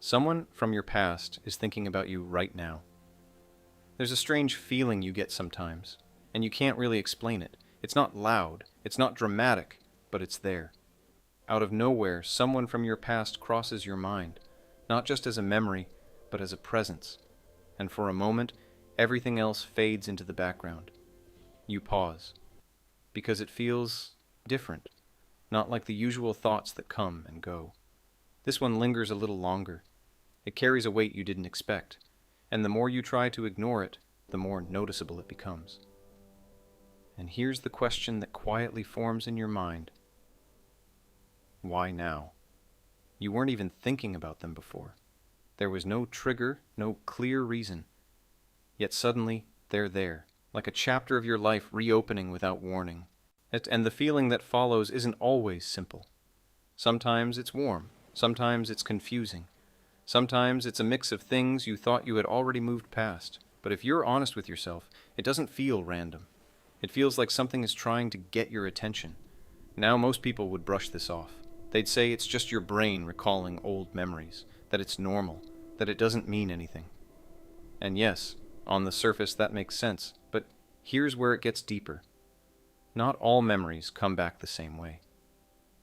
Someone from your past is thinking about you right now. There's a strange feeling you get sometimes, and you can't really explain it. It's not loud, it's not dramatic, but it's there. Out of nowhere, someone from your past crosses your mind, not just as a memory, but as a presence. And for a moment, everything else fades into the background. You pause, because it feels different, not like the usual thoughts that come and go. This one lingers a little longer. It carries a weight you didn't expect, and the more you try to ignore it, the more noticeable it becomes. And here's the question that quietly forms in your mind. Why now? You weren't even thinking about them before. There was no trigger, no clear reason. Yet suddenly, they're there, like a chapter of your life reopening without warning. And the feeling that follows isn't always simple. Sometimes it's warm, sometimes it's confusing. Sometimes it's a mix of things you thought you had already moved past. But if you're honest with yourself, it doesn't feel random. It feels like something is trying to get your attention. Now most people would brush this off. They'd say it's just your brain recalling old memories, that it's normal, that it doesn't mean anything. And yes, on the surface that makes sense, but here's where it gets deeper. Not all memories come back the same way.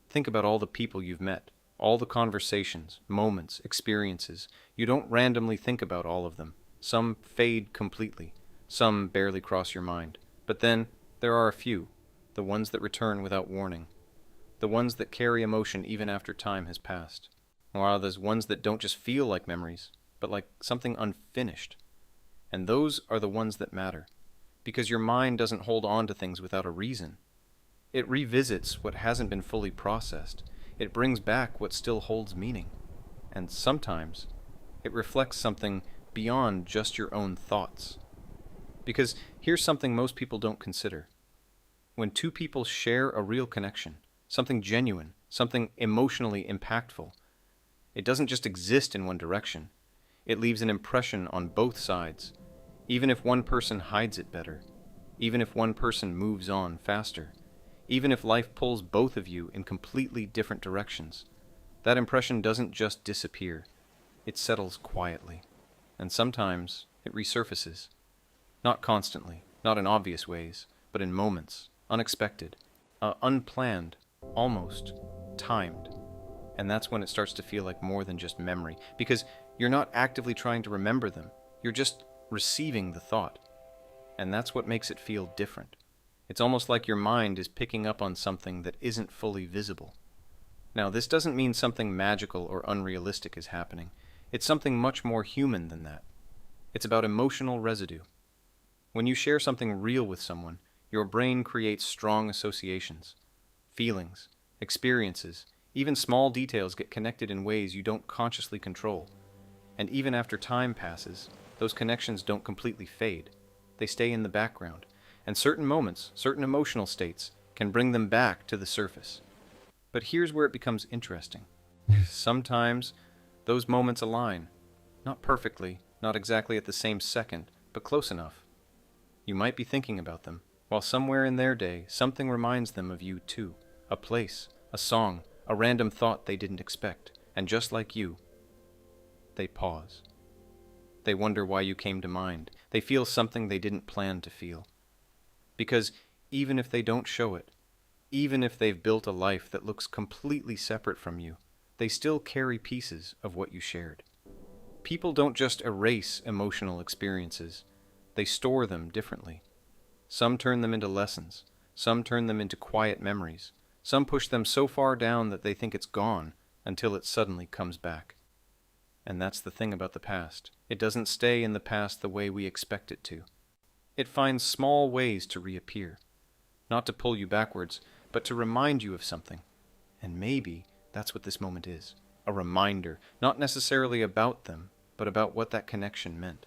Think about all the people you've met, all the conversations, moments, experiences. You don't randomly think about all of them. Some fade completely, some barely cross your mind. But then there are a few, the ones that return without warning, the ones that carry emotion even after time has passed. While there's ones that don't just feel like memories, but like something unfinished. And those are the ones that matter, because your mind doesn't hold on to things without a reason. It revisits what hasn't been fully processed. It brings back what still holds meaning. And sometimes it reflects something beyond just your own thoughts. Because here's something most people don't consider. When two people share a real connection, something genuine, something emotionally impactful, it doesn't just exist in one direction. It leaves an impression on both sides, even if one person hides it better, even if one person moves on faster, even if life pulls both of you in completely different directions. That impression doesn't just disappear. It settles quietly. And sometimes it resurfaces. Not constantly, not in obvious ways, but in moments, unexpected, unplanned, almost timed. And that's when it starts to feel like more than just memory, because you're not actively trying to remember them, you're just receiving the thought. And that's what makes it feel different. It's almost like your mind is picking up on something that isn't fully visible. Now, this doesn't mean something magical or unrealistic is happening. It's something much more human than that. It's about emotional residue. When you share something real with someone, your brain creates strong associations. Feelings, experiences, even small details get connected in ways you don't consciously control. And even after time passes, those connections don't completely fade. They stay in the background. And certain moments, certain emotional states, can bring them back to the surface. But here's where it becomes interesting. Sometimes those moments align. Not perfectly, not exactly at the same second, but close enough. You might be thinking about them, while somewhere in their day, something reminds them of you too. A place, a song, a random thought they didn't expect. And just like you, they pause. They wonder why you came to mind. They feel something they didn't plan to feel. Because even if they don't show it, even if they've built a life that looks completely separate from you, they still carry pieces of what you shared. People don't just erase emotional experiences, they store them differently. Some turn them into lessons, some turn them into quiet memories, some push them so far down that they think it's gone until it suddenly comes back. And that's the thing about the past. It doesn't stay in the past the way we expect it to. It finds small ways to reappear, not to pull you backwards, but to remind you of something. And maybe that's what this moment is. A reminder, not necessarily about them, but about what that connection meant.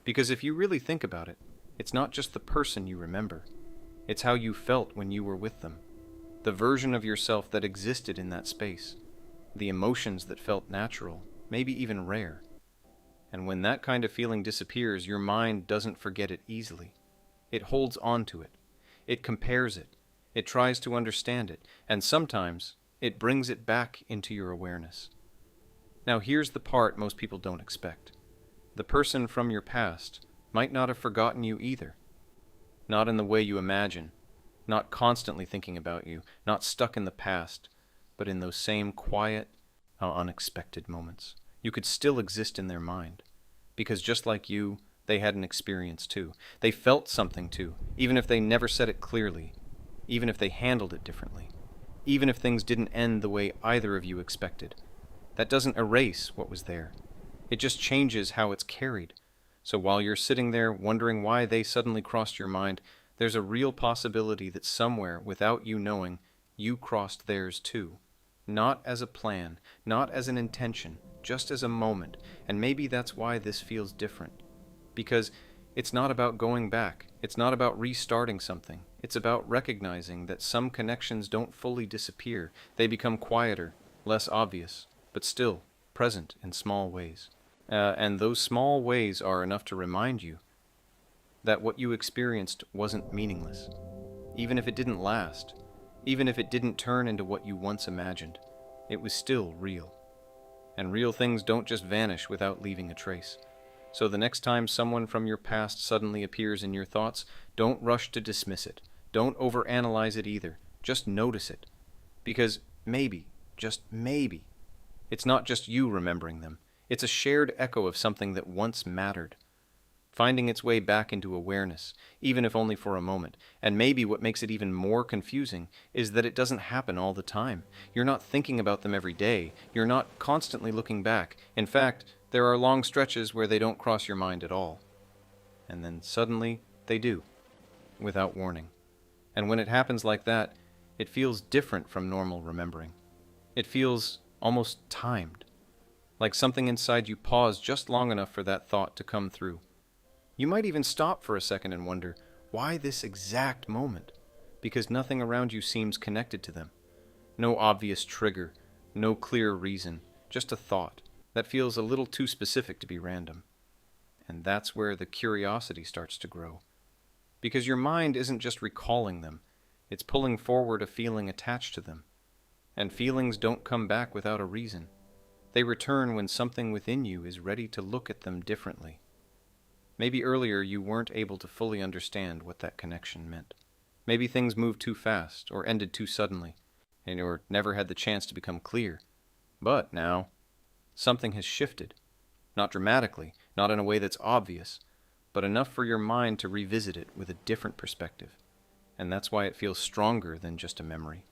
Because if you really think about it, it's not just the person you remember. It's how you felt when you were with them. The version of yourself that existed in that space. The emotions that felt natural, maybe even rare. And when that kind of feeling disappears, your mind doesn't forget it easily. It holds on to it. It compares it. It tries to understand it. And sometimes it brings it back into your awareness. Now here's the part most people don't expect. The person from your past might not have forgotten you either. Not in the way you imagine, not constantly thinking about you, not stuck in the past, but in those same quiet, unexpected moments. You could still exist in their mind. Because just like you, they had an experience too. They felt something too, even if they never said it clearly, even if they handled it differently, even if things didn't end the way either of you expected. That doesn't erase what was there. It just changes how it's carried. So while you're sitting there wondering why they suddenly crossed your mind, there's a real possibility that somewhere, without you knowing, you crossed theirs too. Not as a plan, not as an intention, just as a moment. And maybe that's why this feels different. Because it's not about going back. It's not about restarting something. It's about recognizing that some connections don't fully disappear. They become quieter, less obvious, but still present in small ways. And those small ways are enough to remind you that what you experienced wasn't meaningless. Even if it didn't last, even if it didn't turn into what you once imagined, it was still real. And real things don't just vanish without leaving a trace. So the next time someone from your past suddenly appears in your thoughts, don't rush to dismiss it. Don't overanalyze it either. Just notice it. Because maybe, just maybe, it's not just you remembering them. It's a shared echo of something that once mattered, finding its way back into awareness, even if only for a moment. And maybe what makes it even more confusing is that it doesn't happen all the time. You're not thinking about them every day. You're not constantly looking back. In fact, there are long stretches where they don't cross your mind at all. And then suddenly, they do, without warning. And when it happens like that, it feels different from normal remembering. It feels almost timed. Like something inside you paused just long enough for that thought to come through. You might even stop for a second and wonder, why this exact moment? Because nothing around you seems connected to them. No obvious trigger, no clear reason, just a thought that feels a little too specific to be random. And that's where the curiosity starts to grow. Because your mind isn't just recalling them, it's pulling forward a feeling attached to them. And feelings don't come back without a reason. They return when something within you is ready to look at them differently. Maybe earlier you weren't able to fully understand what that connection meant. Maybe things moved too fast or ended too suddenly, and or never had the chance to become clear. But now, something has shifted. Not dramatically, not in a way that's obvious, but enough for your mind to revisit it with a different perspective. And that's why it feels stronger than just a memory.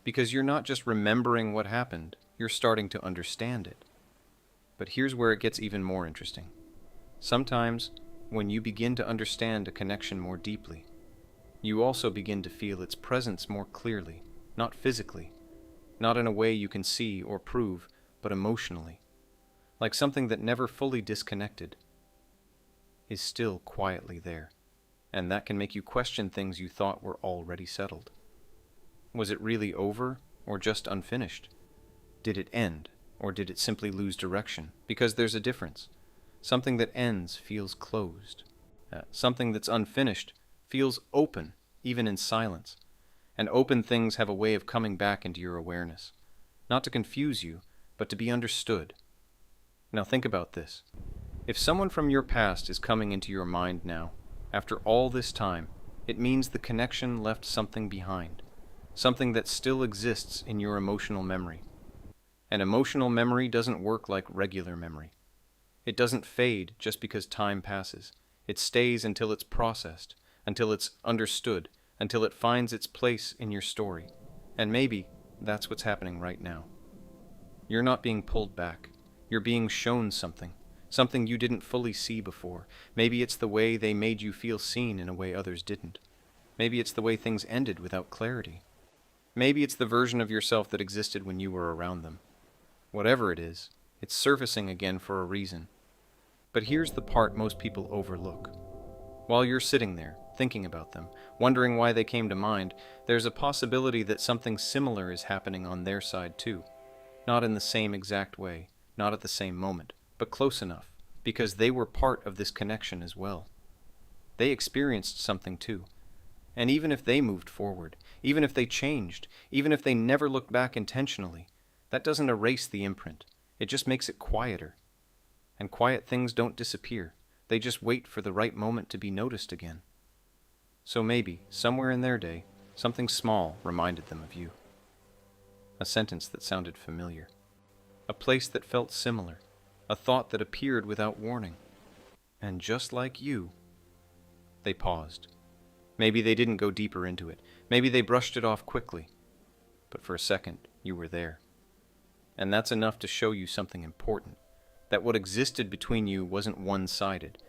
Because you're not just remembering what happened, you're starting to understand it. But here's where it gets even more interesting. Sometimes, when you begin to understand a connection more deeply, you also begin to feel its presence more clearly, not physically, not in a way you can see or prove, but emotionally. Like something that never fully disconnected is still quietly there. And that can make you question things you thought were already settled. Was it really over, or just unfinished? Did it end, or did it simply lose direction? Because there's a difference. Something that ends feels closed. Something that's unfinished feels open, even in silence. And open things have a way of coming back into your awareness. Not to confuse you, but to be understood. Now think about this. If someone from your past is coming into your mind now, after all this time, it means the connection left something behind. Something that still exists in your emotional memory. And emotional memory doesn't work like regular memory. It doesn't fade just because time passes. It stays until it's processed, until it's understood, until it finds its place in your story. And maybe that's what's happening right now. You're not being pulled back. You're being shown something. Something you didn't fully see before. Maybe it's the way they made you feel seen in a way others didn't. Maybe it's the way things ended without clarity. Maybe it's the version of yourself that existed when you were around them. Whatever it is, it's surfacing again for a reason. But here's the part most people overlook. While you're sitting there, thinking about them, wondering why they came to mind, there's a possibility that something similar is happening on their side too. Not in the same exact way, not at the same moment, but close enough, because they were part of this connection as well. They experienced something too. And even if they moved forward, even if they changed, even if they never looked back intentionally, that doesn't erase the imprint. It just makes it quieter. And quiet things don't disappear. They just wait for the right moment to be noticed again. So maybe, somewhere in their day, something small reminded them of you. A sentence that sounded familiar. A place that felt similar. A thought that appeared without warning. And just like you, they paused. Maybe they didn't go deeper into it. Maybe they brushed it off quickly. But for a second, you were there. And that's enough to show you something important. That what existed between you wasn't one-sided.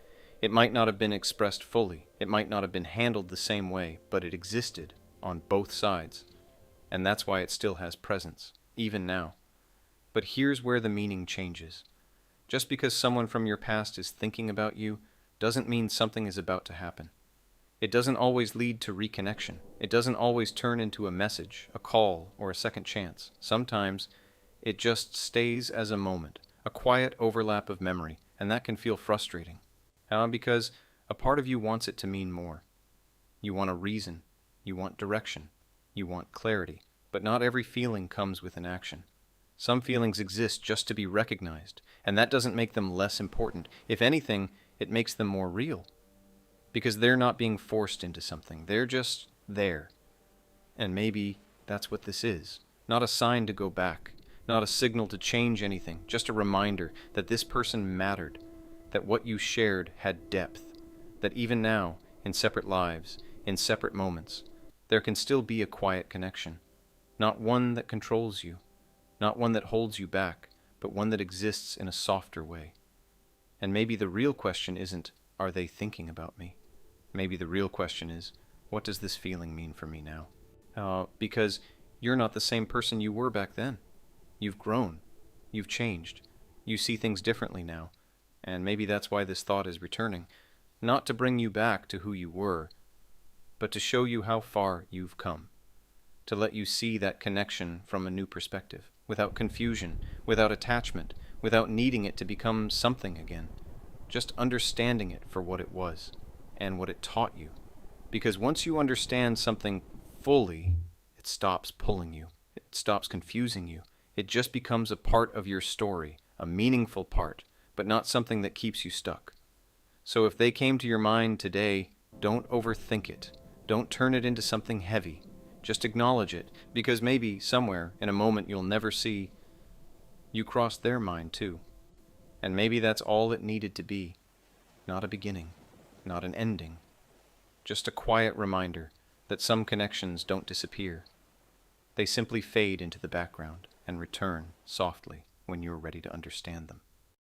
It might not have been expressed fully. It might not have been handled the same way, but it existed on both sides. And that's why it still has presence, even now. But here's where the meaning changes. Just because someone from your past is thinking about you doesn't mean something is about to happen. It doesn't always lead to reconnection. It doesn't always turn into a message, a call, or a second chance. Sometimes it just stays as a moment, a quiet overlap of memory, and that can feel frustrating. Because a part of you wants it to mean more. You want a reason, you want direction, you want clarity, but not every feeling comes with an action. Some feelings exist just to be recognized, and that doesn't make them less important. If anything, it makes them more real. Because they're not being forced into something, they're just there. And maybe that's what this is. Not a sign to go back, not a signal to change anything, just a reminder that this person mattered, that what you shared had depth, that even now, in separate lives, in separate moments, there can still be a quiet connection. Not one that controls you, not one that holds you back, but one that exists in a softer way. And maybe the real question isn't, are they thinking about me? Maybe the real question is, what does this feeling mean for me now? Because you're not the same person you were back then. You've grown. You've changed. You see things differently now. And maybe that's why this thought is returning. Not to bring you back to who you were, but to show you how far you've come. To let you see that connection from a new perspective, without confusion, without attachment, without needing it to become something again. Just understanding it for what it was, and what it taught you. Because once you understand something fully, it stops pulling you. It stops confusing you. It just becomes a part of your story, a meaningful part, but not something that keeps you stuck. So if they came to your mind today, don't overthink it. Don't turn it into something heavy. Just acknowledge it, because maybe somewhere, in a moment you'll never see, you crossed their mind too. And maybe that's all it needed to be. Not a beginning, not an ending. Just a quiet reminder that some connections don't disappear. They simply fade into the background and return softly when you're ready to understand them.